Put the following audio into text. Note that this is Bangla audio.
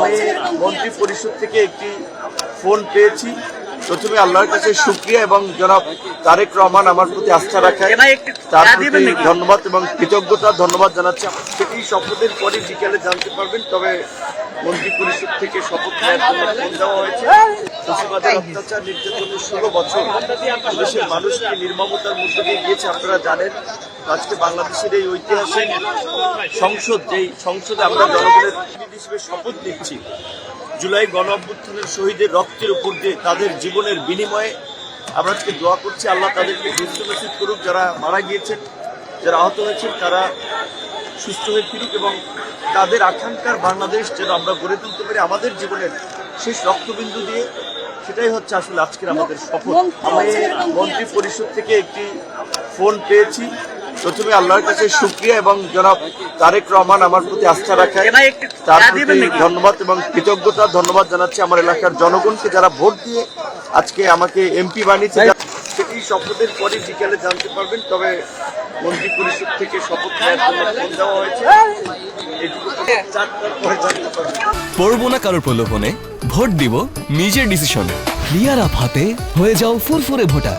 আমি মন্ত্রী পরিষদ থেকে একটি ফোন পেয়েছি। প্রথমে আল্লাহর কাছে শুকরিয়া এবং জনাব তারেক রহমান আমার প্রতি আস্থা রাখায় তার প্রতি ধন্যবাদ এবং কৃতজ্ঞতা ধন্যবাদ জানাচ্ছি। সেটি শপথের পরে বিকেলে জানতে পারবেন। তবে মন্ত্রী পরিষদ থেকে শপথ নেওয়ার জন্য ফোন দেওয়া হয়েছে। ফ্যাসিবাদের অত্যাচার নির্যাতনের ১৬ বছর দেশের মানুষকে নির্মমতার মধ্যে দিয়ে গিয়েছে, আপনারা জানেন। আজকে বাংলাদেশের এই ঐতিহাসিক সংসদ, যেই সংসদে আমরা জনগণের প্রতিনিধি হিসেবে শপথ নিচ্ছি, জুলাই গণ অভ্যুত্থানের শহীদের রক্তের উপর দিয়ে তাদের জীবনের বিনিময়ে আমরা আজকে দোয়া করছি আল্লাহ তাদেরকে সুস্থ নসিব করুক। যারা মারা গিয়েছেন, যারা আহত হয়েছেন, তারা সুস্থ হয়ে ফিরুক এবং তাদের আকাঙ্ক্ষার বাংলাদেশ যেন আমরা গড়ে তুলতে পারি আমাদের জীবনের শেষ রক্তবিন্দু দিয়ে। সেটাই হচ্ছে আসলে আজকের আমাদের শপথ। আমি মন্ত্রী পরিষদ থেকে একটি ফোন পেয়েছি। প্রথমে আল্লাহর কাছে শুকরিয়া এবং জনাব তারেক রহমান আমার প্রতি আস্থা রাখায় তার প্রতি ধন্যবাদ এবং কৃতজ্ঞতা ধন্যবাদ জানাচ্ছি। আমার এলাকার জনগণকে যারা ভোট দিয়ে আজকে আমাকে এমপি বানিয়েছে, সেটি শপথের পরে বিকেলে জানতে পারবেন। তবে মন্ত্রী পরিষদ থেকে শপথ নেওয়ার জন্য ফোন দেওয়া হয়েছে। এটুকু 4টার পরে জানতে পারবেন। পড়বো না কারোর প্রলোভনে, ভোট দিব নিজের ডিসিশনে। ক্লিয়ার আপ হাতে হয়ে যাও ফুরফুরে ভোটার।